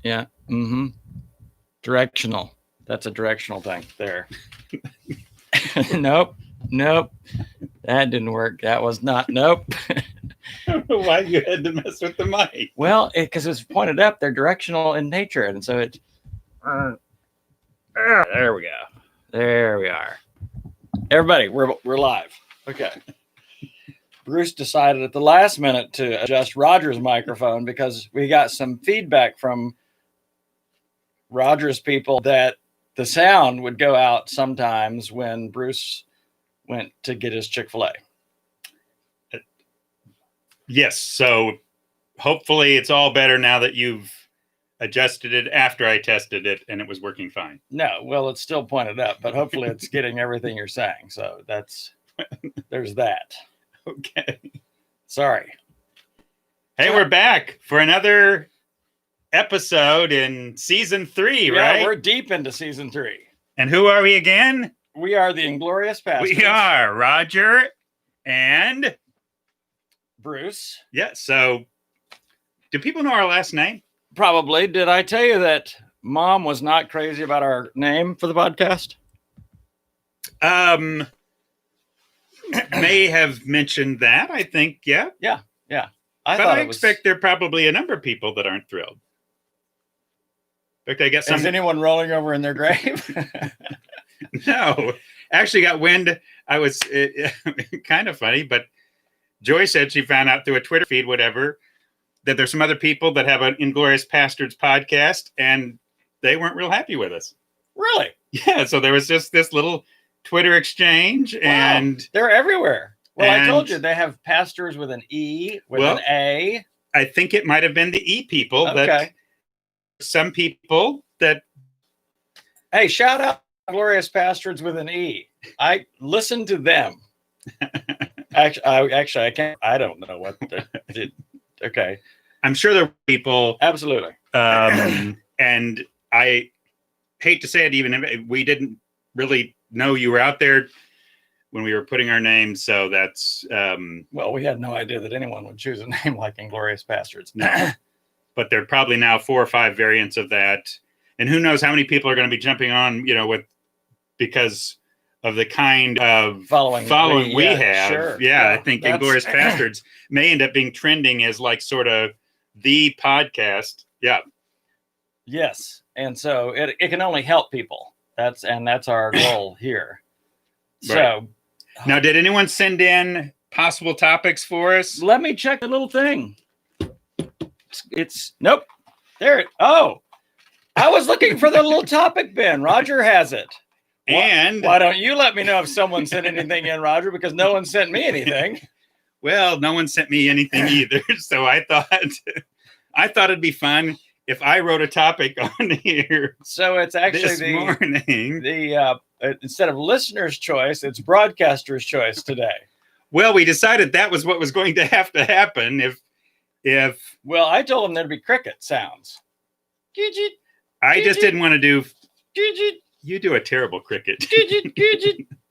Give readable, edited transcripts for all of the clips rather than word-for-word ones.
Yeah. Mm-hmm. Directional. That's a directional thing there. Nope. Nope. That didn't work. That was not. Nope. I don't know why you had to mess with the mic. Well, because it's pointed up, they're directional in nature, and so it. There we go. There we are. Everybody, we're live. Okay. Bruce decided at the last minute to adjust Roger's microphone because we got some feedback from Roger's people that the sound would go out sometimes when Bruce went to get his Chick-fil-A. Yes, so hopefully it's all better now that you've adjusted it after I tested it and it was working fine. No, well, it's still pointed up, but hopefully it's getting everything you're saying. So there's that. Okay. Sorry. Hey, we're back for another episode in season 3, right? Yeah, we're deep into season 3. And who are we again? We are the Inglorious Pastords. We are Roger and Bruce. Yeah, so do people know our last name? Probably. Did I tell you that Mom was not crazy about our name for the podcast? May have mentioned that, I think, yeah. Yeah. I expect there are probably a number of people that aren't thrilled. In fact, I guess Is anyone rolling over in their grave? No. Actually got wind. I was kind of funny, but Joy said she found out through a Twitter feed, whatever, that there's some other people that have an Inglorious Pastords podcast, and they weren't real happy with us. Really? Yeah, so there was just this little Twitter exchange, and they're everywhere. Well, I told you they have pastors with an E, with an A. I think it might have been the E people. Okay. That some people that. Hey, shout out Glorious Pastords with an E. I listen to them. Actually, I can't. I don't know what they did. Okay. I'm sure there are people. Absolutely. And I hate to say it, even if we didn't really know you were out there when we were putting our names. So that's. Well, we had no idea that anyone would choose a name like Inglorious Pastords. No. But there are probably now 4 or 5 variants of that. And who knows how many people are going to be jumping on, because of the kind of following we have. Sure. Yeah, I think Inglorious Pastords may end up being trending as like sort of the podcast. Yeah. Yes. And so it can only help people. That's our goal here. Right. So now, did anyone send in possible topics for us? Let me check the little thing. It's nope. There. Oh, I was looking for the little topic bin. Roger has it. And why don't you let me know if someone sent anything in, Roger? Because no one sent me anything. Well, no one sent me anything either. So I thought it'd be fun if I wrote a topic on here. So it's actually this morning. The instead of listener's choice, it's broadcaster's choice today. Well, we decided that was what was going to have to happen if. Well, I told them there'd be cricket sounds. I just didn't want to do. You do a terrible cricket.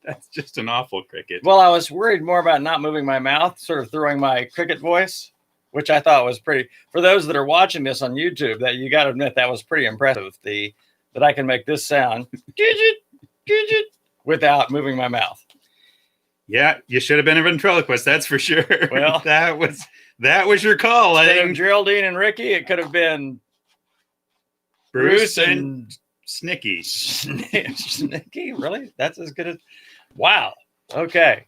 That's just an awful cricket. Well, I was worried more about not moving my mouth, sort of throwing my cricket voice, which I thought was pretty. For those that are watching this on YouTube, that you got to admit that was pretty impressive. That I can make this sound without moving my mouth. Yeah, you should have been a ventriloquist. That's for sure. Well, that was your call. Instead of Geraldine and Ricky, it could have been Bruce and Snicky. Snicky? Really? That's as good as... Wow. Okay.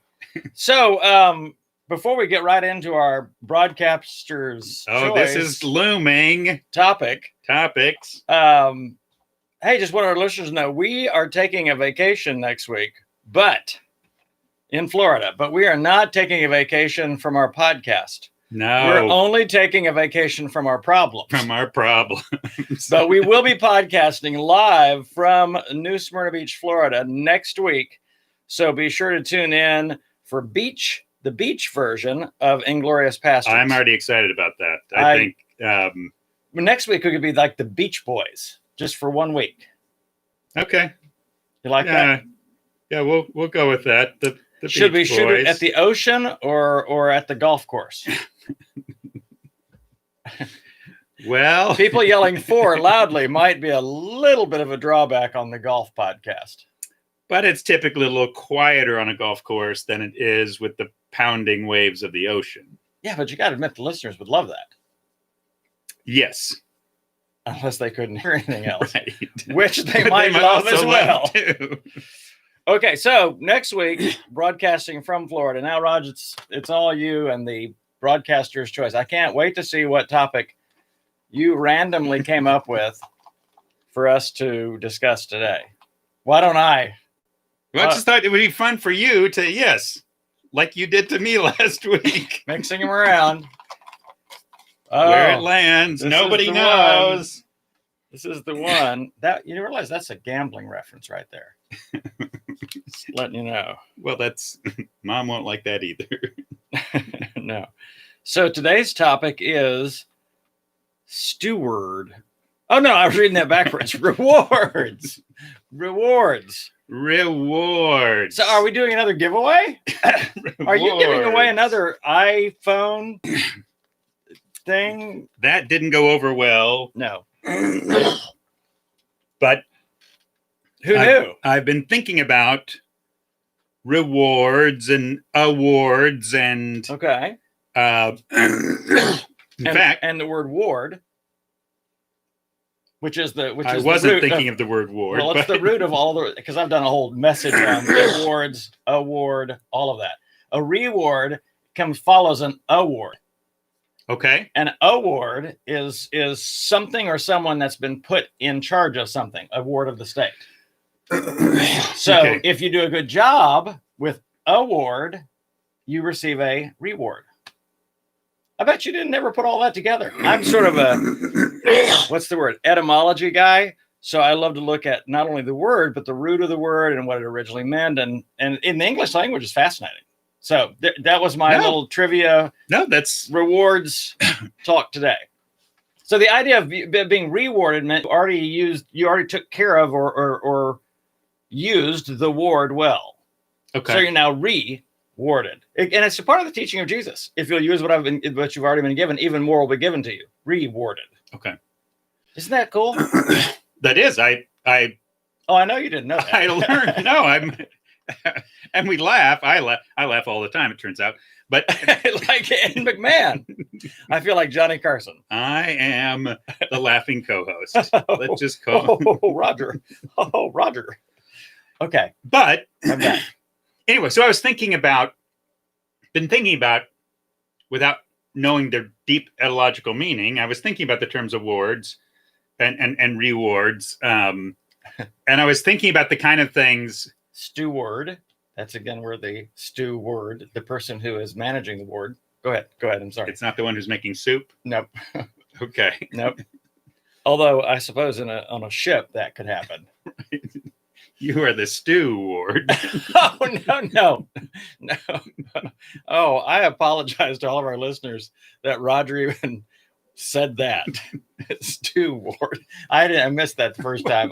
So, before we get right into our broadcaster's this is looming. Topics. Hey, just want our listeners to know, we are taking a vacation next week, but in Florida, but we are not taking a vacation from our podcast. No. We're only taking a vacation from our problems. But we will be podcasting live from New Smyrna Beach, Florida next week. So be sure to tune in for the beach version of Inglorious Pastords. I'm already excited about that. I think next week we could be like the Beach Boys, just for 1 week. Okay. You like that? Yeah, we'll go with that. The Should we shoot it at the ocean or at the golf course? Well, People yelling "for" loudly might be a little bit of a drawback on the golf podcast. but it's typically a little quieter on a golf course than it is with the pounding waves of the ocean. Yeah, but you got to admit the listeners would love that. Yes. Unless they couldn't hear anything else, Right. which they might love as also well. love too. Okay, so next week, broadcasting from Florida. Now, Raj, it's all you and the broadcaster's choice. I can't wait to see what topic you randomly came up with for us to discuss today. Why don't I? Well, I just thought it would be fun for you to, yes, like you did to me last week. Mixing them around. Oh, Where it lands, this nobody is the knows. This is the one that you realize that's a gambling reference right there. Just letting you know. Well, that's Mom won't like that either. No. So today's topic is steward. Oh no, I was reading that backwards. Rewards. Rewards. Rewards. So are we doing another giveaway? Are you giving away another iPhone thing? That didn't go over well. No. But who knew? I've been thinking about rewards and awards and Okay. In fact, and the word ward, which is I the wasn't root thinking of the word ward. Well, it's the root of all the, because I've done a whole message on awards, award, all of that. A reward follows an award. Okay. An award is something or someone that's been put in charge of something, a ward of the state. So Okay. if you do a good job with award, you receive a reward. I bet you didn't never put all that together. I'm sort of a, what's the word, etymology guy. So I love to look at not only the word, but the root of the word and what it originally meant. And in the English language is fascinating. So that was my little trivia. No, that's rewards talk today. So the idea of being rewarded meant you already took care of or used the ward well. okay. So you're now rewarded. And it's a part of the teaching of Jesus. If you'll use what you've already been given, even more will be given to you. Rewarded. Okay. Isn't that cool? That is. I know you didn't know that. I learned. No, I'm and we laugh. I laugh all the time, it turns out. But like Ed McMahon. I feel like Johnny Carson. I am the laughing co-host. Let's just call Roger. Oh, Roger. Okay. But I'm back. Anyway, so I was thinking about, without knowing their deep etymological meaning, I was thinking about the terms awards and rewards. And I was thinking about the kind of things. Steward. That's again where the steward, the person who is managing the ward. Go ahead. I'm sorry. It's not the one who's making soup. Nope. Okay. Nope. Although I suppose on a ship that could happen. You are the steward. Oh, no. Oh, I apologize to all of our listeners that Roger even said that. Steward. I missed that the first time.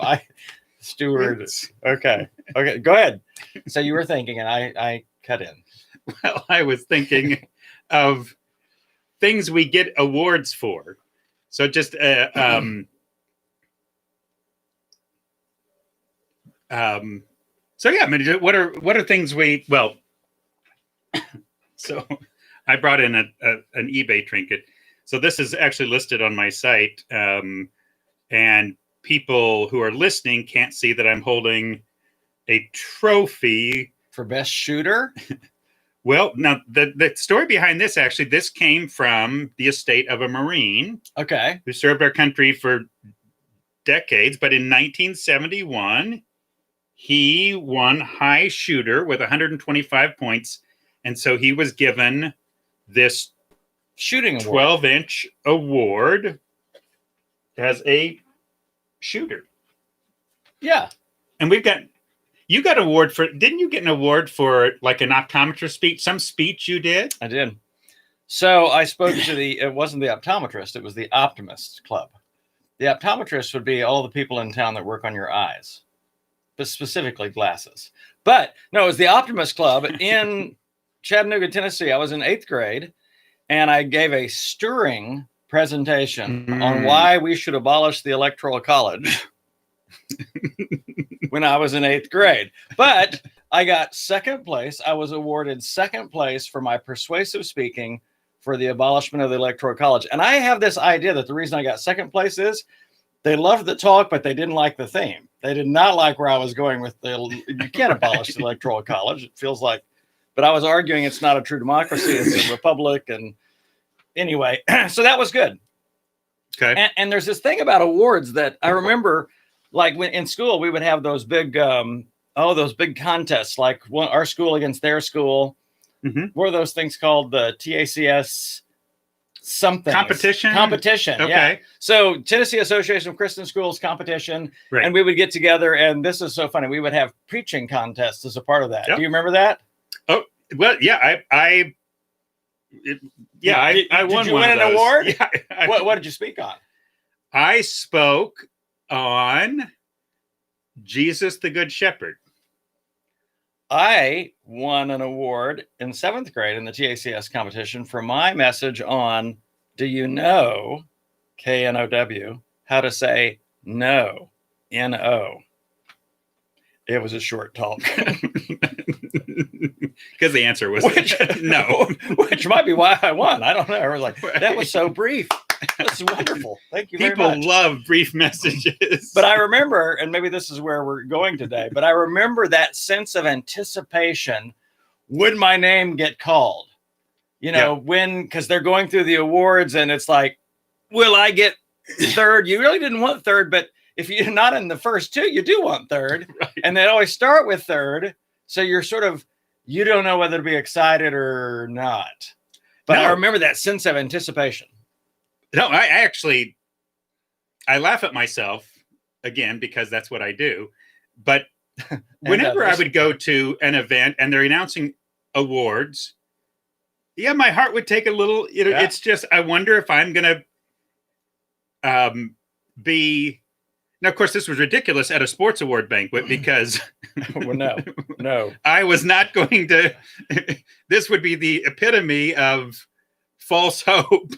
Steward. Okay. Go ahead. So you were thinking, and I cut in. Well, I was thinking of things we get awards for. So just so yeah, I mean, what are things so I brought in an eBay trinket. So this is actually listed on my site, and people who are listening can't see that I'm holding a trophy for best shooter. Well, now the story behind this, actually, this came from the estate of a Marine. Okay. Who served our country for decades, but in 1971 he won high shooter with 125 points, and so he was given this shooting 12-inch award as a shooter. Yeah. And you got an award didn't you get an award for like an optometrist speech? Some speech you did? I did. So I spoke to it wasn't the optometrist, it was the optimist club. The optometrist would be all the people in town that work on your eyes, but specifically glasses. But no, it was the optimist club in Chattanooga, Tennessee. I was in 8th grade, and I gave a stirring presentation on why we should abolish the Electoral College when I was in 8th grade. But I got second place. I was awarded second place for my persuasive speaking for the abolishment of the Electoral College. And I have this idea that the reason I got second place is they loved the talk, but they didn't like the theme. They did not like where I was going with you can't abolish the Electoral College. It feels like, but I was arguing it's not a true democracy. It's a republic. And anyway, so that was good. Okay. And there's this thing about awards that I remember, like when in school, we would have those big, those big contests, like our school against their school. Mm-hmm. What are those things called? The TACS something competition. Okay. Yeah. So Tennessee Association of Christian Schools competition, right. And we would get together, and this is so funny. We would have preaching contests as a part of that. Yep. Do you remember that? Oh well, yeah. I won. Did you win an award? Yeah. What did you speak on? I spoke on Jesus the Good Shepherd. I won an award in 7th grade in the TACS competition for my message on, do you know, KNOW, how to say no, N-O. It was a short talk. Because the answer was no. Which might be why I won. I don't know. I was like, that was so brief. That's wonderful. Thank you very much. People love brief messages. But I remember, and maybe this is where we're going today, but I remember that sense of anticipation. Would my name get called? You know, when, because they're going through the awards and it's like, will I get third? You really didn't want third, but if you're not in the first two, you do want third. Right. And they always start with third. So you're sort of, you don't know whether to be excited or not. But I remember that sense of anticipation. No, I laugh at myself again, because that's what I do. But whenever I would go to an event and they're announcing awards, my heart would take a little, it's just, I wonder if I'm going to be, now, of course, this was ridiculous at a sports award banquet because well, no, I was not going to, this would be the epitome of false hope.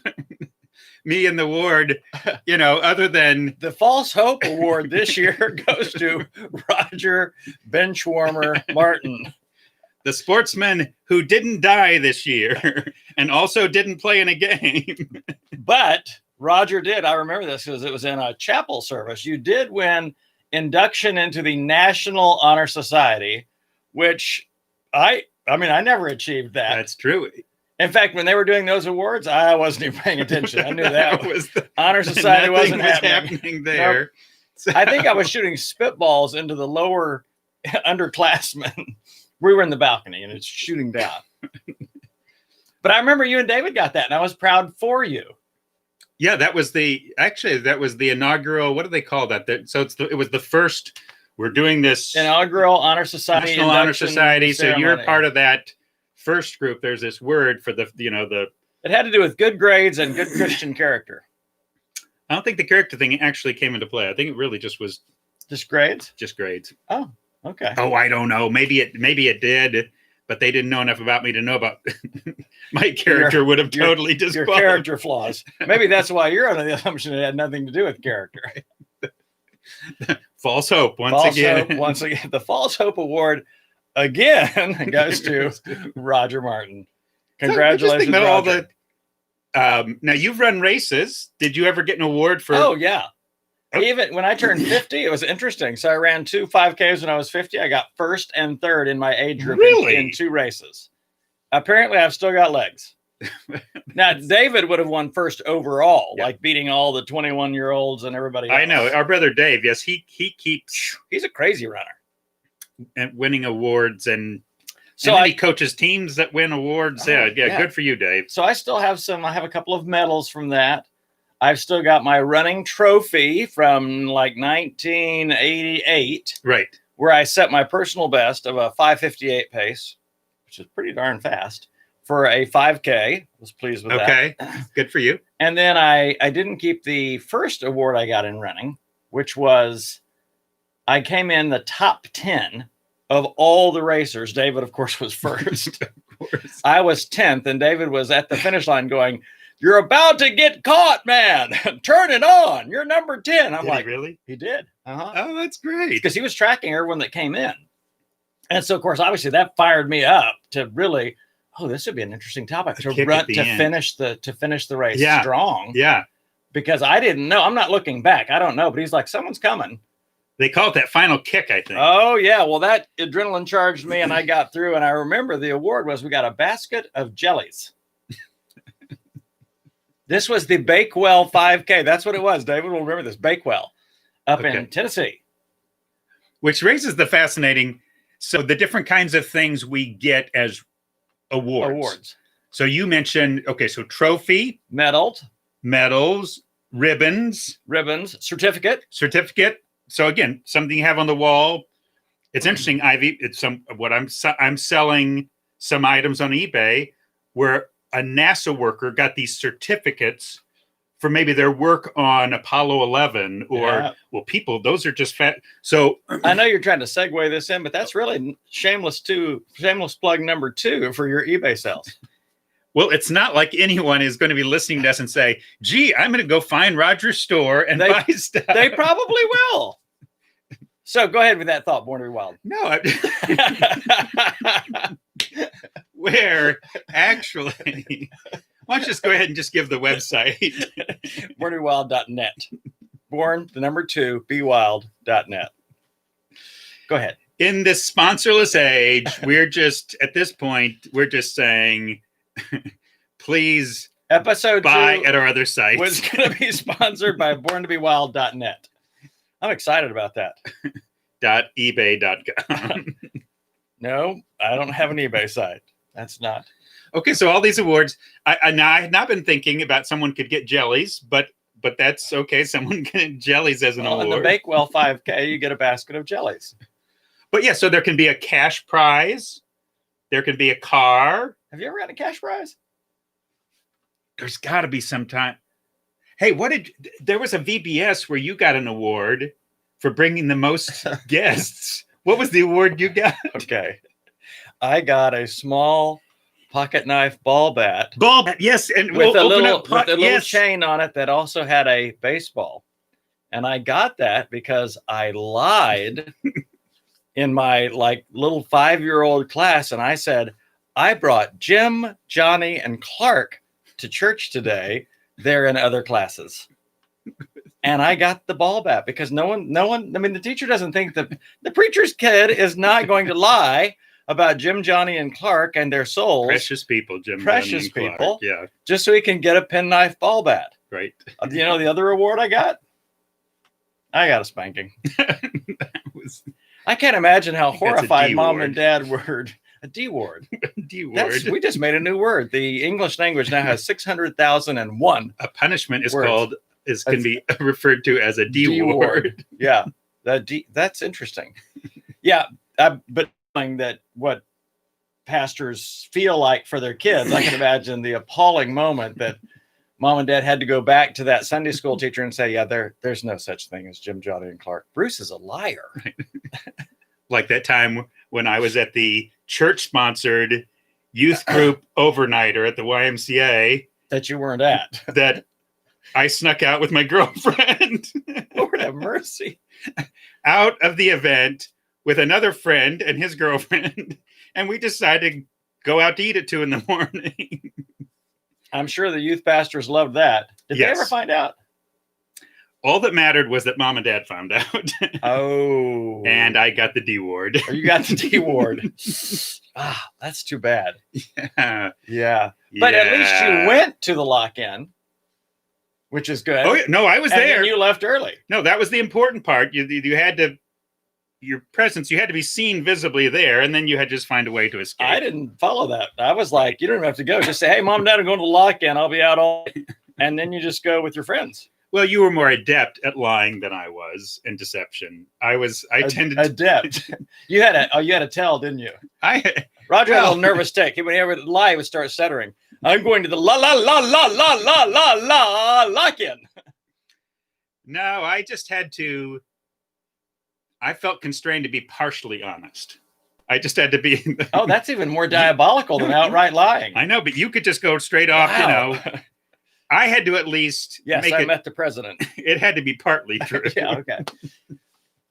Me and the award, other than the False Hope Award this year goes to Roger Benchwarmer Martin, the sportsman who didn't die this year and also didn't play in a game. But Roger did. I remember this because it was in a chapel service. You did win induction into the National Honor Society, which I never achieved that. That's true. In fact, when they were doing those awards, I wasn't even paying attention. I knew that was the Honor Society wasn't happening there. Nope. So, I think I was shooting spitballs into the lower underclassmen. We were in the balcony and it's shooting down. But I remember you and David got that, and I was proud for you. Yeah, that was the inaugural. What do they call that? It was the first. We're doing this inaugural Honor Society, National Honor Society. Ceremony. So you're part of that first group. There's this word for the. It had to do with good grades and good Christian character. I don't think the character thing actually came into play. I think it really just was just grades. Just grades. Oh, okay. Oh, I don't know. Maybe it did, but they didn't know enough about me to know about my character. Would have totally disqualified your character flaws. Maybe that's why you're under the assumption it had nothing to do with character. False hope once again. Once again, the False Hope Award again goes to Roger Martin. Congratulations, so Roger. All the, now you've run races. Did you ever get an award for? Oh yeah. Even when I turned 50, it was interesting. So I ran 2 5Ks when I was 50. I got first and third in my age group in 2 races. Apparently, I've still got legs. Now, David would have won first overall, like beating all the 21-year-olds and everybody else. I know. Our brother Dave, yes, he keeps. He's a crazy runner. And winning awards and then he coaches teams that win awards. Yeah, good for you, Dave. So I still have I have a couple of medals from that. I've still got my running trophy from like 1988. Right. Where I set my personal best of a 5:58 pace, which is pretty darn fast, for a 5K. I was pleased with that. Okay. Good for you. And then I didn't keep the first award I got in running, which was I came in the top 10 of all the racers. David, of course, was first. Of course. I was 10th, and David was at the finish line going, "You're about to get caught, man. Turn it on. You're number 10." I'm Did like, he really? he did. Uh-huh. Oh, that's great. Because he was tracking everyone that came in. And so, of course, obviously that fired me up to really, this would be an interesting topic to finish the race strong. Yeah. Because I didn't know. I'm not looking back. I don't know. But he's like, someone's coming. They call it that final kick, I think. Oh, yeah. Well, that adrenaline charged me and I got through. And I remember the award was we got a basket of jellies. This was the Bakewell 5K. That's what it was. David will remember this. Bakewell up in Tennessee. Which raises the fascinating. So the different kinds of things we get as awards. So you mentioned, so trophy. Medals, ribbons, certificate. So again, something you have on the wall. It's interesting, Ivy. It's I'm selling some items on eBay where a NASA worker got these certificates for maybe their work on Apollo 11 or people, those are just fat. So I know you're trying to segue this in, but that's really shameless plug number 2 for your eBay sales. Well, it's not like anyone is going to be listening to us and say, gee, I'm going to go find Roger's store and buy stuff. They probably will. So go ahead with that thought, Born to Be Wild. No. Where actually, why don't you just go ahead and just give the website? borntobewild.net. Born, the number 2, bewild.net. Go ahead. In this sponsorless age, we're just, at this point, we're just saying, please episode buy 2 at our other sites. Was going to be sponsored by borntobewild.net. I'm excited about that. .ebay.com. No, I don't have an eBay site. That's not. Okay, so all these awards, I had not been thinking about someone could get jellies, but that's okay. Someone can get jellies as an award. In the Bakewell 5K, you get a basket of jellies. But yeah, so there can be a cash prize. There can be a car. Have you ever got a cash prize? There's got to be some time. Hey, there was a VBS where you got an award for bringing the most guests. What was the award you got? Okay. I got a small pocket knife ball bat. Ball bat, yes. And with a little chain on it that also had a baseball. And I got that because I lied in my little 5-year-old class. And I said, I brought Jim, Johnny, and Clark to church today. They're in other classes. And I got the ball bat because no one, I mean, the teacher doesn't think that the preacher's kid is not going to lie about Jim, Johnny, and Clark and their souls. Precious people, Jim, Precious Johnny, and people. Clark. Yeah. Just so he can get a penknife ball bat. Right. You know the other award I got? I got a spanking. I can't imagine how horrified Mom and Dad were. A D word. D word. We just made a new word. The English language now has 600,001. A punishment can be referred to as a D word. Yeah, that's interesting. Yeah, but that what pastors feel like for their kids, I can imagine the appalling moment that Mom and Dad had to go back to that Sunday school teacher and say, "Yeah, there's no such thing as Jim, Johnny, and Clark. Bruce is a liar." Like that time when I was at the church-sponsored youth group overnighter at the YMCA. That you weren't at. That I snuck out with my girlfriend. Lord have mercy. Out of the event with another friend and his girlfriend. And we decided to go out to eat at 2 a.m. I'm sure the youth pastors loved that. Did they ever find out? All that mattered was that Mom and Dad found out. Oh. And I got the D ward. Oh, you got the D ward. That's too bad. Yeah. But at least you went to the lock-in, which is good. Oh, yeah. No, I was there. And you left early. No, that was the important part. You had to, your presence, you had to be seen visibly there, and then you had to just find a way to escape. I didn't follow that. I was like, you don't even have to go. Just say, hey, Mom and Dad, I'm going to the lock-in. I'll be out all day. And then you just go with your friends. Well, you were more adept at lying than I was in deception. I tended to adept. You had a tell, didn't you? Roger had a little nervous tick. When he ever lie, he would start stuttering. I'm going to the la lock-in. No, I just had to. I felt constrained to be partially honest. I just had to be. Oh, that's even more diabolical than outright lying. I know, but you could just go straight off. Wow. I had to at least Yes, make I it. met the president. It had to be partly true. Yeah, okay.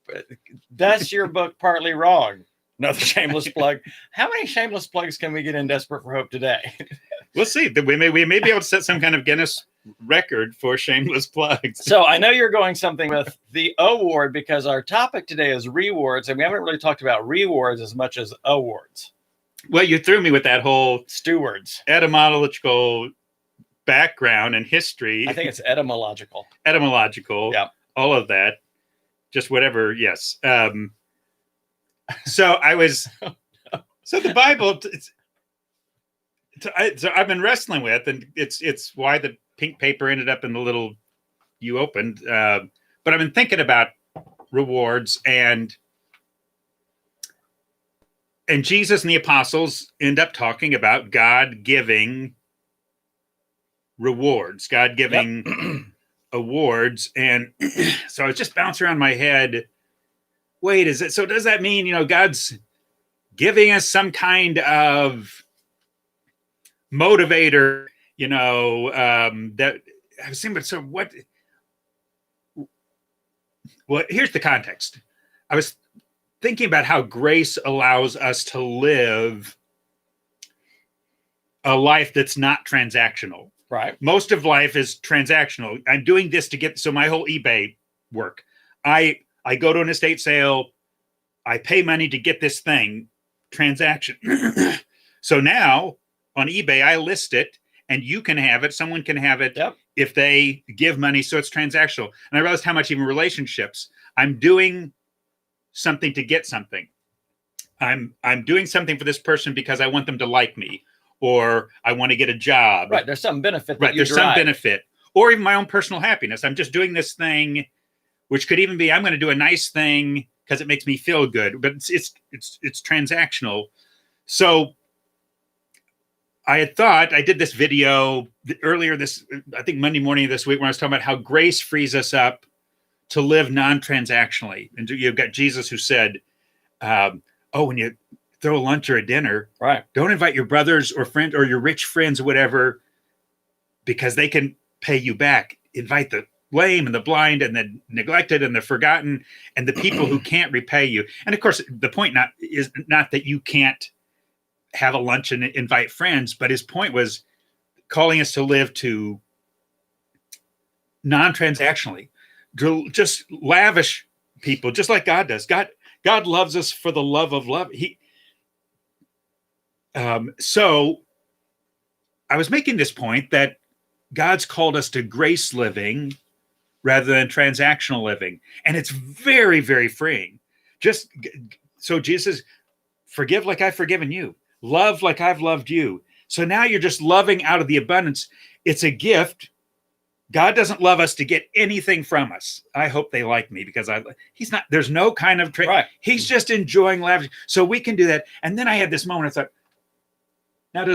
But that's your book partly wrong. Another shameless plug. How many shameless plugs can we get in Desperate for Hope today? We'll see. We may be able to set some kind of Guinness record for shameless plugs. So I know you're going something with the award because our topic today is rewards, and we haven't really talked about rewards as much as awards. Well, you threw me with that whole Stewards. etymological background and history. I think it's etymological. Etymological. Yeah. All of that. Just whatever. Yes. So I was. So the Bible. So I've been wrestling with, and it's why the pink paper ended up in the little you opened. But I've been thinking about rewards, and Jesus and the apostles end up talking about God giving rewards, God giving awards, and so I was just bouncing around my head. Wait, does that mean God's giving us some kind of motivator, that I was thinking, but so what? Well, here's the context. I was thinking about how grace allows us to live a life that's not transactional. Right. Most of life is transactional. I'm doing this to get, so my whole eBay work. I go to an estate sale, I pay money to get this thing, transaction. So now on eBay, I list it and you can have it. Someone can have it if they give money. So it's transactional. And I realized how much even relationships, I'm doing something to get something. I'm doing something for this person because I want them to like me, or I want to get a job. Right. There's some benefit. Right. There's some benefit, or even my own personal happiness. I'm just doing this thing, which could even be, I'm going to do a nice thing because it makes me feel good, but it's transactional. So I had thought, I did this video earlier I think Monday morning of this week, when I was talking about how grace frees us up to live non-transactionally. And you've got Jesus who said, when you throw a lunch or a dinner, right, don't invite your brothers or friends or your rich friends or whatever, because they can pay you back. Invite the lame and the blind and the neglected and the forgotten and the people who can't repay you. And of course, the point is not that you can't have a lunch and invite friends, but his point was calling us to live to non-transactionally, just lavish people, just like God does. God loves us for the love of love. So I was making this point that God's called us to grace living rather than transactional living. And it's very, very freeing. So Jesus says, forgive like I've forgiven you. Love like I've loved you. So now you're just loving out of the abundance. It's a gift. God doesn't love us to get anything from us. I hope they like me because he's not, there's no kind of, right. He's just enjoying lavish. So we can do that. And then I had this moment, I thought, now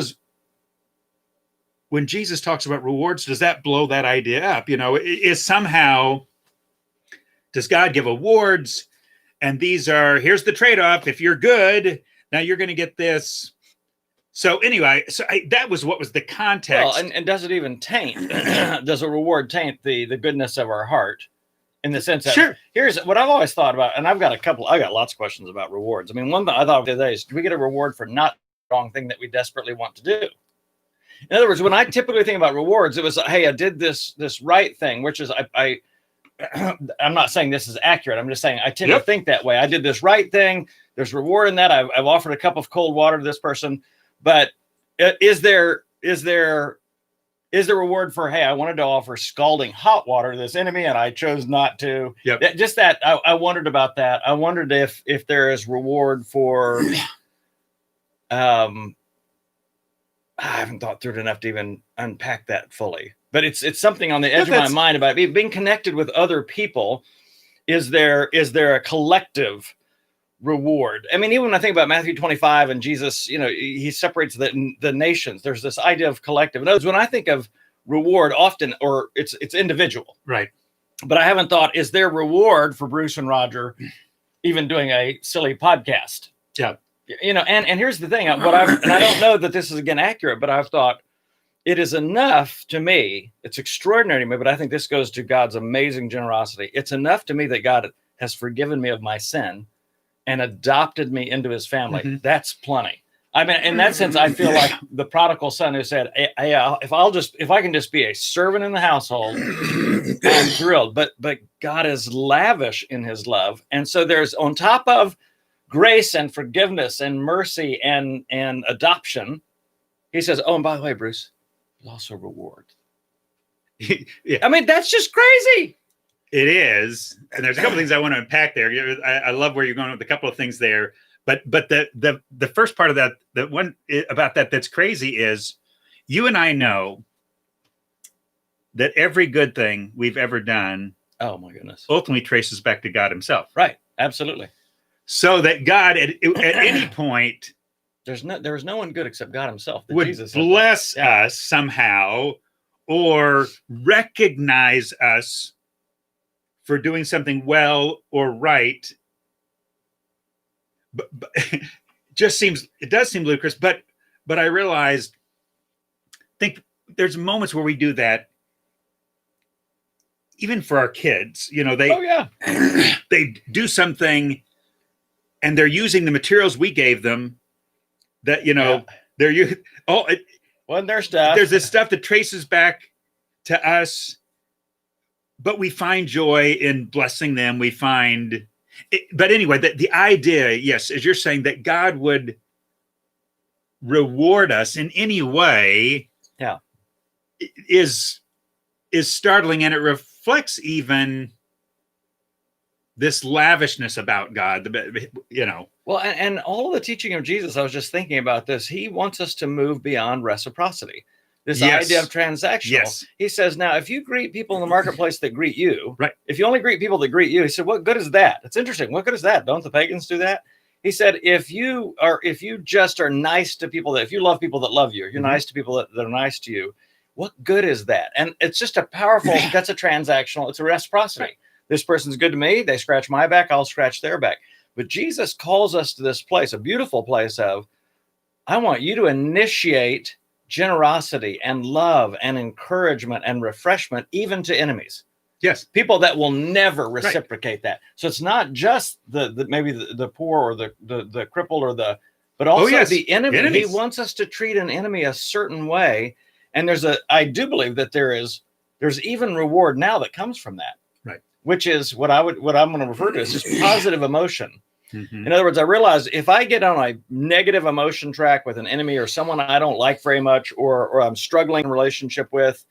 when Jesus talks about rewards, does that blow that idea up? Is somehow, does God give awards? And here's the trade-off. If you're good, now you're going to get this. So anyway, that was what was the context. Well, and does it even taint? Does a reward taint the goodness of our heart? In the sense that, sure. Here's what I've always thought about, and I got lots of questions about rewards. I mean, one thing I thought today is, do we get a reward for not the wrong thing that we desperately want to do? In other words, when I typically think about rewards, it was, hey, I did this right thing, which is I'm not saying this is accurate. I'm just saying I tend to think that way. I did this right thing. There's reward in that. I've offered a cup of cold water to this person. But is there reward for, hey, I wanted to offer scalding hot water to this enemy and I chose not to? Yep. Just that I wondered about that. I wondered if there is reward for I haven't thought through it enough to even unpack that fully. But it's something on the edge of my mind about being connected with other people. Is there a collective reward? I mean, even when I think about Matthew 25 and Jesus, he separates the nations. There's this idea of collective. In other words, when I think of reward, often, or it's individual, right? But I haven't thought, is there reward for Bruce and Roger even doing a silly podcast? Yeah. And here's the thing, and I don't know that this is again accurate, but I've thought, it is enough to me. It's extraordinary to me, but I think this goes to God's amazing generosity. It's enough to me that God has forgiven me of my sin and adopted me into his family. Mhm. That's plenty. I mean, in that sense, I feel like the prodigal son who said, hey, if I can just be a servant in the household, I'm thrilled. But God is lavish in his love. And so there's, on top of grace and forgiveness and mercy and adoption, he says, oh, and by the way, Bruce, there's also reward. Yeah. I mean, that's just crazy. It is, and there's a couple things I want to unpack there. I love where you're going with a couple of things there, but the first part of that, the one about that's crazy is, you and I know that every good thing we've ever done, oh my goodness, ultimately traces back to God himself. Right, absolutely. So that God at any point, there is no one good except God himself. Would Jesus bless us somehow, or recognize us for doing something well or right. But it does seem ludicrous, but I realized, think there's moments where we do that even for our kids. They do something and they're using the materials we gave them that, they're using. Their stuff. There's this stuff that traces back to us, but we find joy in blessing them. We find it, but anyway, the idea, yes, as you're saying, that God would reward us in any way, is startling, and it reflects even this lavishness about God. Well, and all of the teaching of Jesus, I was just thinking about this. He wants us to move beyond reciprocity. This idea of transactional. Yes. He says, now, if you greet people in the marketplace that greet you, right? If you only greet people that greet you, he said, what good is that? It's interesting. What good is that? Don't the pagans do that? He said, if you just are nice to people, if you love people that love you, you're nice to people that are nice to you, what good is that? And it's just a powerful, that's a transactional, it's a reciprocity. Right. This person's good to me. They scratch my back, I'll scratch their back. But Jesus calls us to this place, a beautiful place of, I want you to initiate generosity and love and encouragement and refreshment, even to enemies. Yes. People that will never reciprocate that. So it's not just maybe the poor or the crippled but also the enemy. Enemies. He wants us to treat an enemy a certain way. And I do believe that there's even reward now that comes from that. Right. Which is what I'm going to refer to as just positive emotion. Mm-hmm. In other words, I realize if I get on a negative emotion track with an enemy or someone I don't like very much, or I'm struggling in a relationship with,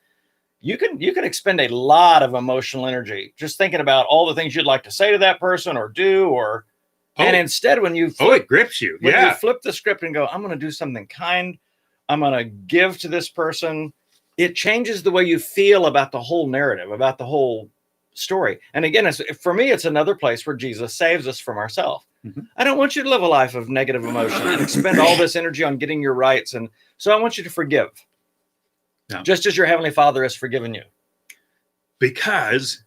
you can expend a lot of emotional energy just thinking about all the things you'd like to say to that person or do, and instead when you it grips you. You flip the script and go, I'm going to do something kind, I'm going to give to this person, it changes the way you feel about the whole narrative, about the whole story. And again, for me, it's another place where Jesus saves us from ourselves. Mm-hmm. I don't want you to live a life of negative emotion and expend all this energy on getting your rights. And so I want you to forgive, just as your Heavenly Father has forgiven you. Because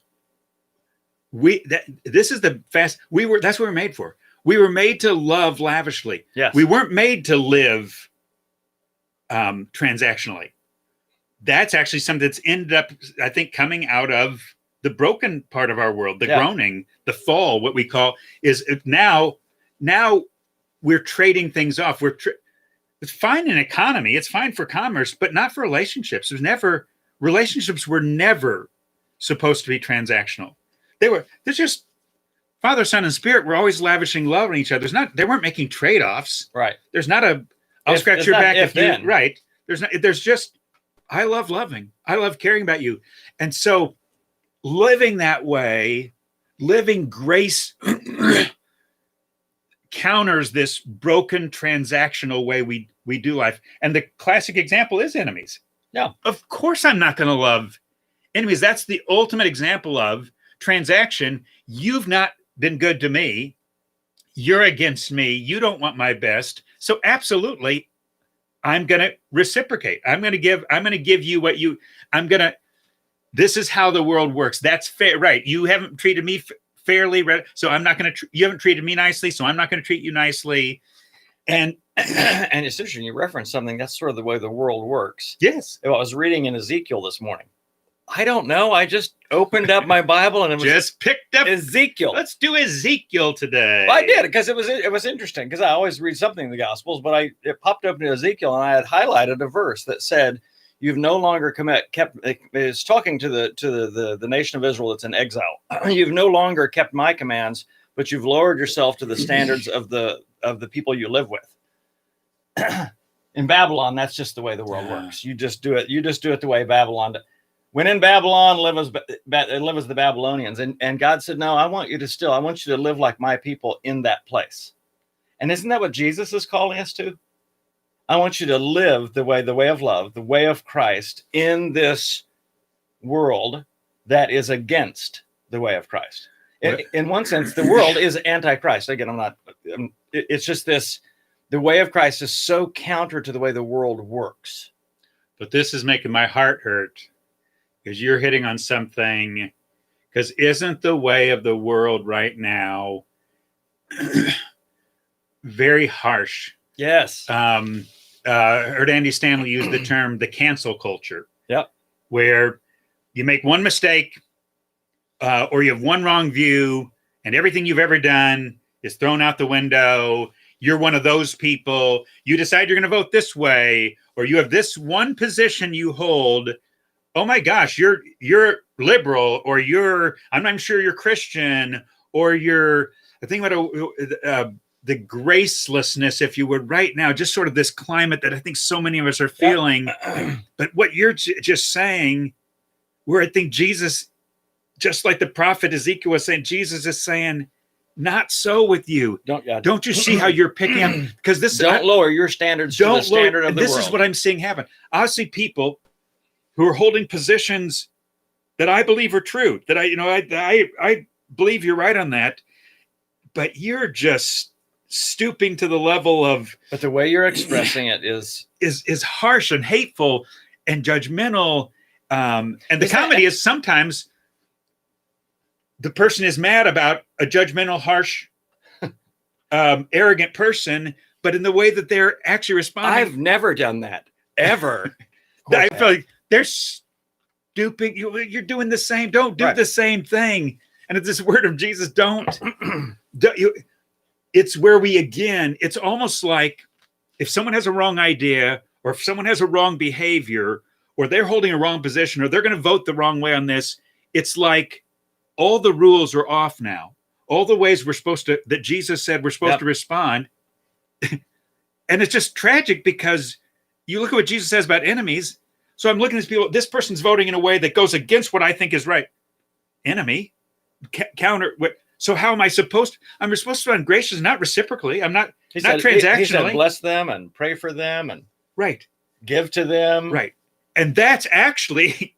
that's what we were made for. We were made to love lavishly. Yes. We weren't made to live transactionally. That's actually something that's ended up, I think, coming out of the broken part of our world, the groaning, the fall. What we call is now we're trading things off. It's fine in economy, it's fine for commerce, but not for relationships. Relationships were never supposed to be transactional. They're just Father, Son, and Spirit were always lavishing love on each other. They weren't making trade-offs. Right. There's not I'll scratch your back if you right. There's just I love loving. I love caring about you. And so living that way, living grace counters this broken transactional way we do life. And the classic example is enemies. Yeah. Of course I'm not going to love enemies. That's the ultimate example of transaction. You've not been good to me. You're against me. You don't want my best. So absolutely, I'm going to reciprocate. I'm going to give you what you, this is how the world works. That's fair, right? You haven't treated me fairly, so I'm not going to, you haven't treated me nicely, so I'm not going to treat you nicely. And And it's interesting, you referenced something, that's sort of the way the world works. yes, I was reading in Ezekiel this morning. I don't know. I just opened up my Bible and it was just picked up Ezekiel. Let's do Ezekiel today. Well, I did, because it was interesting, because I always read something in the Gospels, but it popped up in Ezekiel and I had highlighted a verse that said, "You've no longer kept." It's talking to the nation of Israel that's in exile. "You've no longer kept my commands, but you've lowered yourself to the standards of the people you live with." In Babylon, that's just the way the world works. You just do it. You just do it the way Babylon did. When in Babylon, live as the Babylonians. And God said, "No, I want you to live like my people in that place." And isn't that what Jesus is calling us to? I want you to live the way of love, the way of Christ in this world that is against the way of Christ. In one sense, the world is anti-Christ. Again, it's just this, the way of Christ is so counter to the way the world works. But this is making my heart hurt, because you're hitting on something, because isn't the way of the world right now very harsh? Yes. Heard Andy Stanley use the term the cancel culture. Yep. Where you make one mistake or you have one wrong view and everything you've ever done is thrown out the window. You're one of those people. You decide you're going to vote this way, or you have this one position you hold. Oh my gosh, you're liberal, or I'm not sure you're Christian, or you're, I think about the gracelessness, if you would, right now, just sort of this climate that I think so many of us are feeling. Yep. But what you're just saying, where I think Jesus, just like the prophet Ezekiel was saying, Jesus is saying, not so with you. Don't you see how you're picking up? Because this don't lower your standards to the standard of the world. This is what I'm seeing happen. I see people who are holding positions that I believe are true, that I believe you're right on that, but you're just stooping to the level of. But the way you're expressing it is harsh and hateful and judgmental. And the comedy is sometimes the person is mad about a judgmental, harsh, arrogant person, but in the way that they're actually responding. I've never done that, ever. I feel like they're stooping. You're doing the same. Don't do the same thing. And it's this word of Jesus, don't. It's where it's almost like if someone has a wrong idea, or if someone has a wrong behavior, or they're holding a wrong position, or they're going to vote the wrong way on this, it's like all the rules are off now. All the ways that Jesus said we're supposed to respond. And it's just tragic, because you look at what Jesus says about enemies. So I'm looking at these people, this person's voting in a way that goes against what I think is right. Enemy, counter. So how am I supposed to? I'm supposed to be gracious, not reciprocally. I'm not transactionally. He said, bless them and pray for them and give to them. Right. And that's actually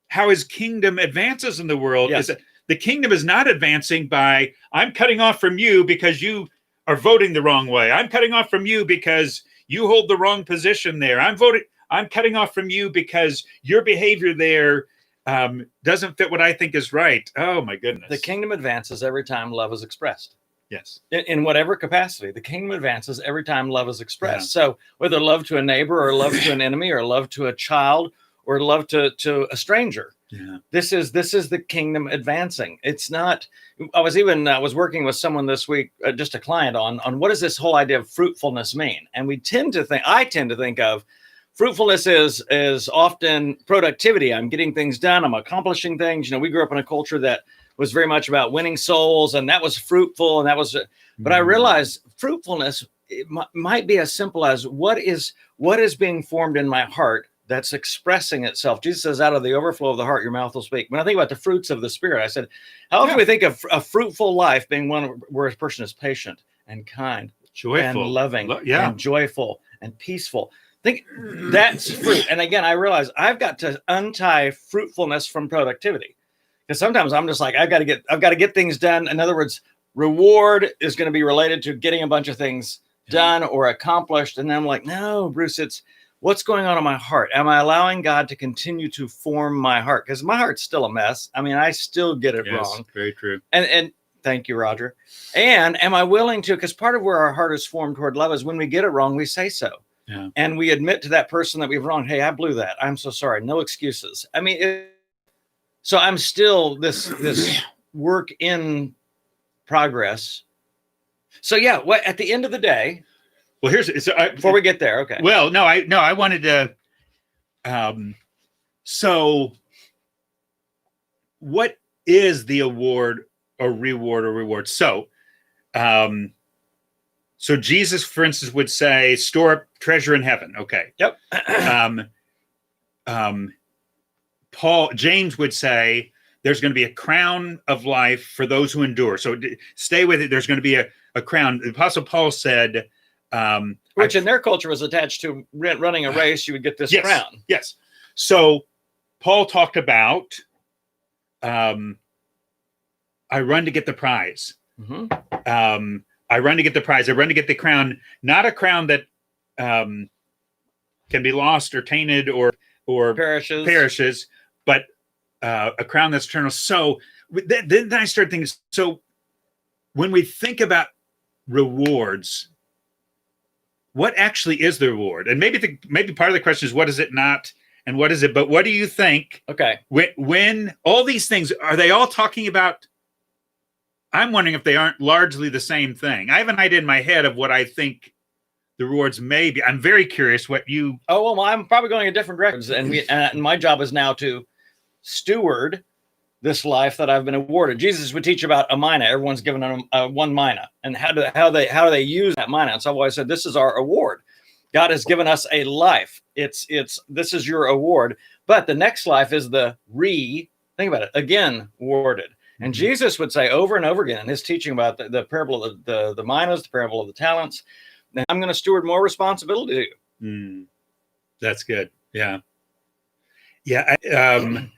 how his kingdom advances in the world. Yes. Is that the kingdom is not advancing by, I'm cutting off from you because you are voting the wrong way. I'm cutting off from you because you hold the wrong position there. I'm cutting off from you because your behavior there doesn't fit what I think is right. Oh my goodness. The kingdom advances every time love is expressed. Yes. In whatever capacity, the kingdom advances every time love is expressed. Yeah. So whether love to a neighbor, or love to an enemy, or love to a child, or love to a stranger. Yeah. This is the kingdom advancing. It's not. I was working with someone this week, just a client, on what does this whole idea of fruitfulness mean? And I tend to think of fruitfulness is often productivity. I'm getting things done. I'm accomplishing things. We grew up in a culture that was very much about winning souls, and that was fruitful. And that was, but I realized fruitfulness might be as simple as what is being formed in my heart that's expressing itself. Jesus says, out of the overflow of the heart, your mouth will speak. When I think about the fruits of the Spirit, I said, how often we think of a fruitful life being one where a person is patient and kind, joyful, and loving, and joyful and peaceful. Think that's fruit. And again, I realize I've got to untie fruitfulness from productivity, because sometimes I'm just like, I've got to get things done. In other words, reward is going to be related to getting a bunch of things done or accomplished. And then I'm like, no, Bruce, it's what's going on in my heart. Am I allowing God to continue to form my heart? Because my heart's still a mess. I mean, I still get it wrong. Very true. And Thank you, Roger. And am I willing to? Because part of where our heart is formed toward love is when we get it wrong, we say so. Yeah. And we admit to that person that we've wronged. Hey, I blew that. I'm so sorry. No excuses. I mean, so I'm still this work in progress. So yeah, what at the end of the day, well, before we get there, okay. Well, no, I wanted to. So, what is the award or reward? So, so Jesus, for instance, would say, "Store up treasure in heaven." Okay. Yep. James would say, "There's going to be a crown of life for those who endure." So stay with it. There's going to be a crown. The Apostle Paul said, which in their culture was attached to running a race. You would get this crown. Yes. So Paul talked about, I run to get the prize. Mm-hmm. I run to get the prize. I run to get the crown, not a crown that can be lost or tainted or perishes, but a crown that's eternal. So then I started thinking, so when we think about rewards, what actually is the reward? And maybe part of the question is, what is it not and what is it? But what do you think? Okay. When all these things, are they all talking about? I'm wondering if they aren't largely the same thing. I have an idea in my head of what I think the rewards may be. I'm very curious what you. Oh, well, I'm probably going a different direction, and my job is now to steward this life that I've been awarded. Jesus would teach about a mina. Everyone's given them one mina, and how do they use that mina? And so I said, this is our award. God has given us a life. This is your award. But the next life is think about it, again, awarded. And Jesus would say over and over again in his teaching about the parable of the minas, the parable of the talents, I'm going to steward more responsibility to you. That's good. Yeah. Yeah. I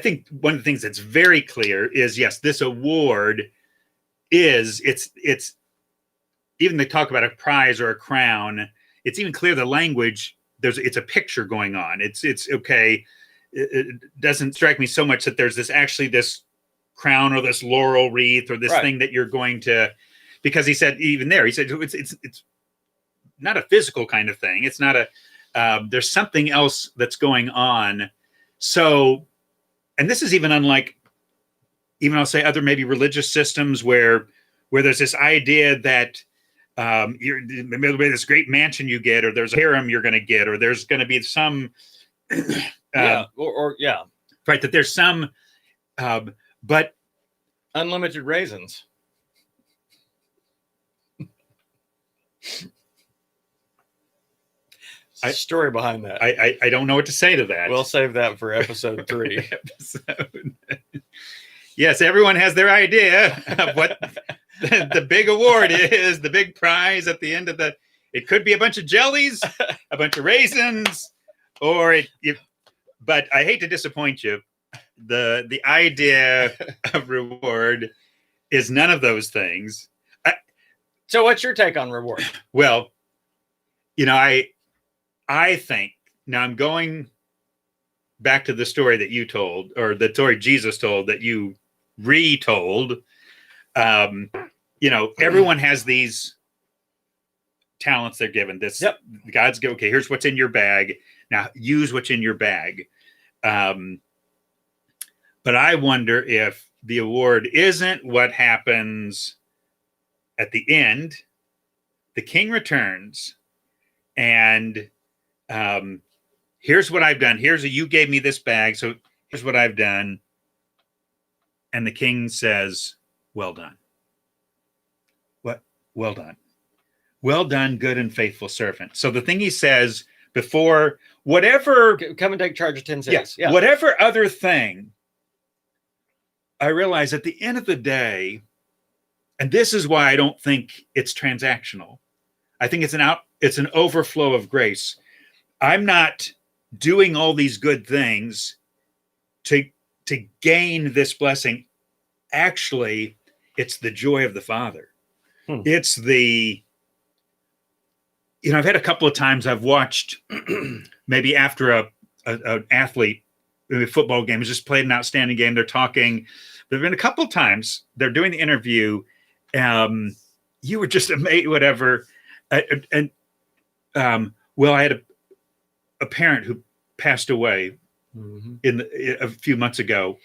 think one of the things that's very clear is, yes, this award it's even they talk about a prize or a crown. It's even clear the language, it's a picture going on. It's okay. It doesn't strike me so much that there's this crown or this laurel wreath or this thing that you're going to, because he said it's not a physical kind of thing. It's not there's something else that's going on. So, and this is even unlike, even I'll say other maybe religious systems where there's this idea that there'll be this great mansion you get, or there's a harem you're going to get, or there's going to be some right, that there's some but unlimited raisins. Story behind that. I don't know what to say to that. We'll save that for episode 3. Yes, everyone has their idea of what the big award is, the big prize at the end of it could be a bunch of jellies, a bunch of raisins, or but I hate to disappoint you. The idea of reward is none of those things. So what's your take on reward? Well, I think, now I'm going back to the story that you told, or the story Jesus told that you retold. Everyone has these talents they're given. God's go, okay, here's what's in your bag. Now use what's in your bag. But I wonder if the award isn't what happens at the end. The king returns and here's what I've done. You gave me this bag, so here's what I've done. And the king says, well done. What? Well done. Well done, good and faithful servant. So the thing he says before, whatever... Come and take charge of 10 cities. Yes, yeah. Whatever other thing, I realize at the end of the day, and this is why I don't think it's transactional. I think it's an overflow of grace. I'm not doing all these good things to gain this blessing. Actually, it's the joy of the Father. It's I've had a couple of times I've watched maybe after an athlete football game, has just played an outstanding game. They're talking. There've been a couple of times they're doing the interview. You were just amazed, whatever. Well, I had a parent who passed away a few months ago.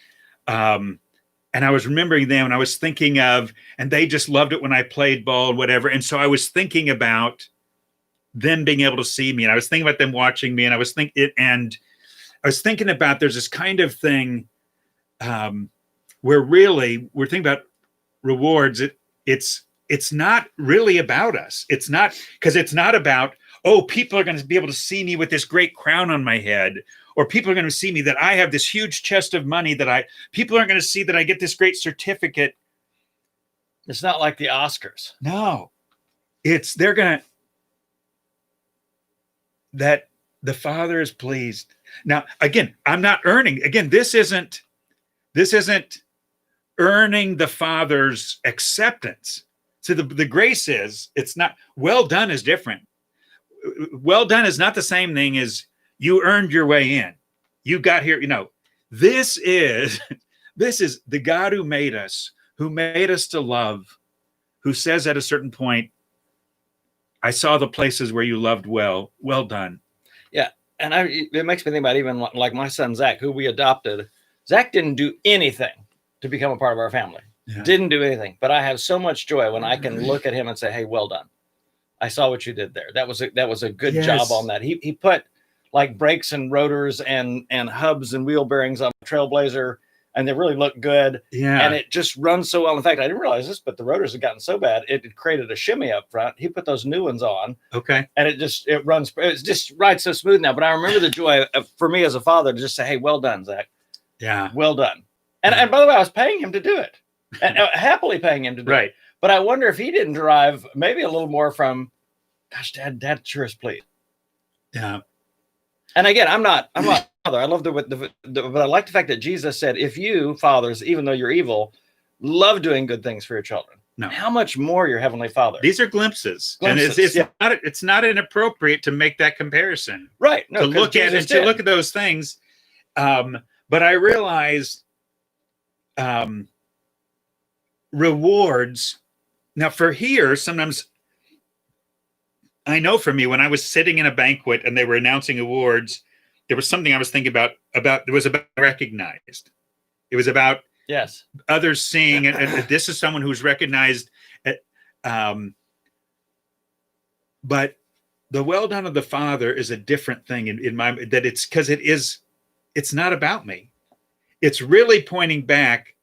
And I was remembering them, and I was thinking of, and they just loved it when I played ball and whatever. And so I was thinking about them being able to see me, and I was thinking about them watching me, and I was thinking about there's this kind of thing where really we're thinking about rewards. It's not really about us. It's not about, oh, people are going to be able to see me with this great crown on my head, or people are going to see me that I have this huge chest of money people aren't going to see that I get this great certificate. It's not like the Oscars. No, they're going to, that the Father is pleased. Now, again, I'm not earning, again, this isn't earning the Father's acceptance. So the grace is, it's not, well done is different. Well done is not the same thing as you earned your way in. You got here, this is the God who made us to love, who says at a certain point, I saw the places where you loved well done. Yeah. And it makes me think about even like my son, Zach, who we adopted. Zach didn't do anything to become a part of our family. Yeah. Didn't do anything. But I have so much joy when I can look at him and say, hey, well done. I saw what you did there. That was a good job on that. He put like brakes and rotors and hubs and wheel bearings on a Trailblazer, and they really look good. Yeah. And it just runs so well. In fact, I didn't realize this, but the rotors had gotten so bad, it created a shimmy up front. He put those new ones on. Okay. And it just rides so smooth now. But I remember the joy for me as a father to just say, hey, well done, Zach. Yeah. Well done. And by the way, I was paying him to do it. And happily paying him to do it. But I wonder if he didn't derive maybe a little more from, gosh, Dad sure is pleased. Yeah. And again, I'm not father. I love but I like the fact that Jesus said, if you, fathers, even though you're evil, love doing good things for your children, how much more your heavenly Father? These are glimpses. And it's not inappropriate to make that comparison. Right. No, to look at those things. But I realize rewards. Now for here, sometimes I know for me, when I was sitting in a banquet and they were announcing awards, there was something I was thinking about it was about recognized. It was about others seeing and this is someone who's recognized. But the well done of the Father is a different thing in my, that it's because it's not about me. It's really pointing back.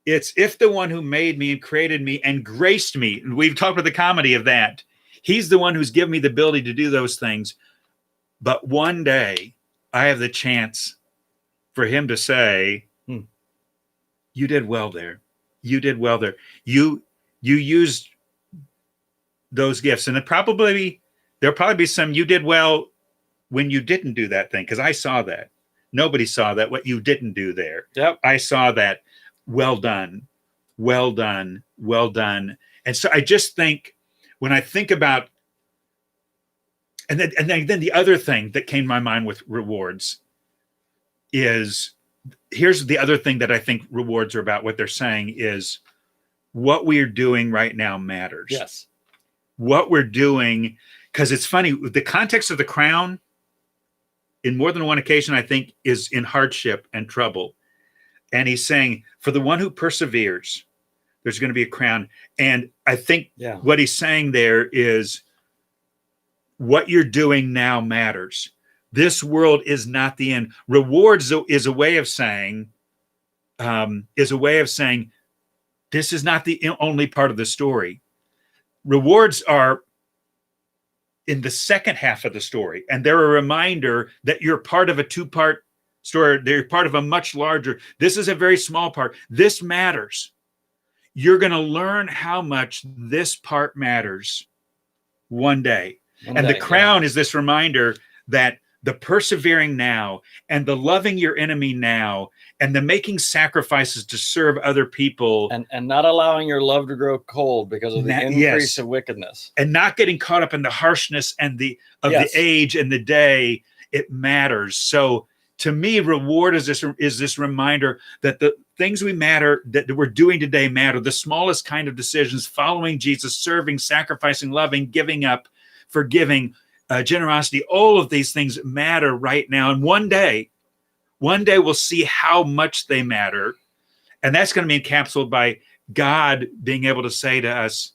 It's if the one who made me and created me and graced me, and we've talked about the comedy of that. He's the one who's given me the ability to do those things. But one day I have the chance for him to say, you did well there. You did well there. You used those gifts. And there'll probably be some you did well when you didn't do that thing. Because I saw that. Nobody saw that, what you didn't do there. Yep. I saw that. Well done. Well done. Well done. And so I just think, when I think about, and then the other thing that came to my mind with rewards is, here's the other thing that I think rewards are about. What they're saying is, what we're doing right now matters. Yes. What we're doing, because it's funny, the context of the crown, in more than one occasion, I think, is in hardship and trouble. And he's saying, for the one who perseveres, there's going to be a crown. And I think what he's saying there is, what you're doing now matters. This world is not the end. Rewards is a way of saying, this is not the only part of the story. Rewards are in the second half of the story. And they're a reminder that you're part of a two-part story. They're part of a much larger. This is a very small part. This matters. You're going to learn how much this part matters one day. The crown is this reminder that the persevering now and the loving your enemy now and the making sacrifices to serve other people. And not allowing your love to grow cold because of the increase of wickedness. And not getting caught up in the harshness and the age and the day. It matters. So to me, reward is this reminder that the things that we're doing today matter. The smallest kind of decisions, following Jesus, serving, sacrificing, loving, giving up, forgiving, generosity, all of these things matter right now. And one day we'll see how much they matter. And that's going to be encapsulated by God being able to say to us,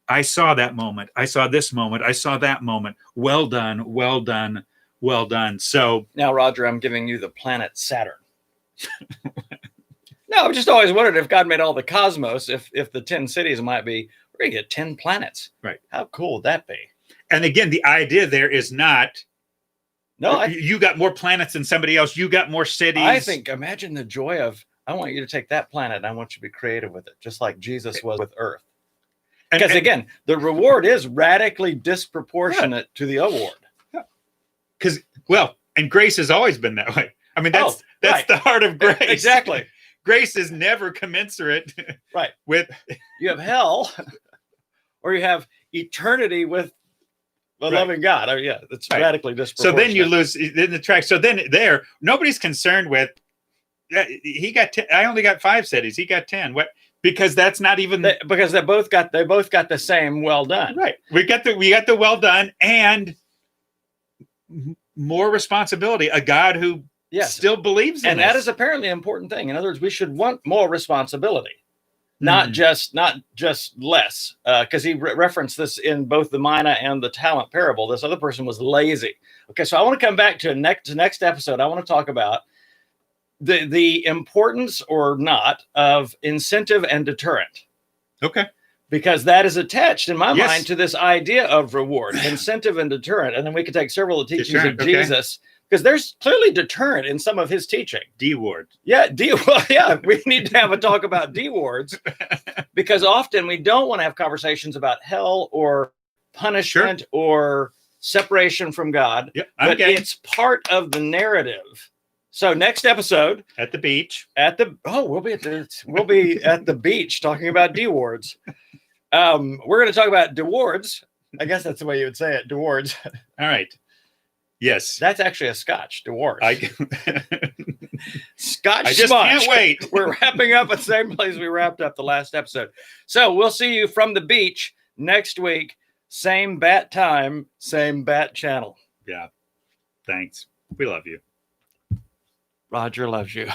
I saw that moment. I saw this moment. I saw that moment. Well done, well done, well done. So now, Roger, I'm giving you the planet Saturn. No, I've just always wondered if God made all the cosmos, if the 10 cities might be, we're going to get 10 planets. Right. How cool would that be? And again, the idea there is not, no, you got more planets than somebody else. You got more cities. I think, imagine the joy of, I want you to take that planet and I want you to be creative with it, just like Jesus was with Earth. Because again, the reward is radically disproportionate to the award. Because, and grace has always been that way. I mean, that's right. the heart of grace. Exactly. Grace is never commensurate right. with. You have hell or you have eternity with a loving God. Oh, yeah, it's radically disproportionate. So then you lose in the track. So then nobody's concerned with, he got 10, I only got 5 cities. He got 10. What? Because that's not even because they both got the same well done. Right. We got the well done and more responsibility. A God who still believes in us. And that is apparently an important thing. In other words, we should want more responsibility, not just less. Because he referenced this in both the mina and the talent parable. This other person was lazy. Okay, so I want to come back to next episode. I want to talk about the importance or not of incentive and deterrent. Okay. Because that is attached in my mind to this idea of reward, incentive and deterrent. And then we could take several of the teachings of Jesus, because there's clearly deterrent in some of his teaching. D-ward. Yeah, we need to have a talk about D-wards, because often we don't want to have conversations about hell or punishment or separation from God. Yep, but it's part of the narrative. So next episode at the beach, we'll be at the beach talking about D-wards. We're going to talk about D-wards. I guess that's the way you would say it. D-wards. All right. Yes, that's actually a Scotch. D-wards. Scotch. I just can't wait. We're wrapping up at the same place we wrapped up the last episode. So we'll see you from the beach next week. Same bat time, same bat channel. Yeah. Thanks. We love you. Roger loves you.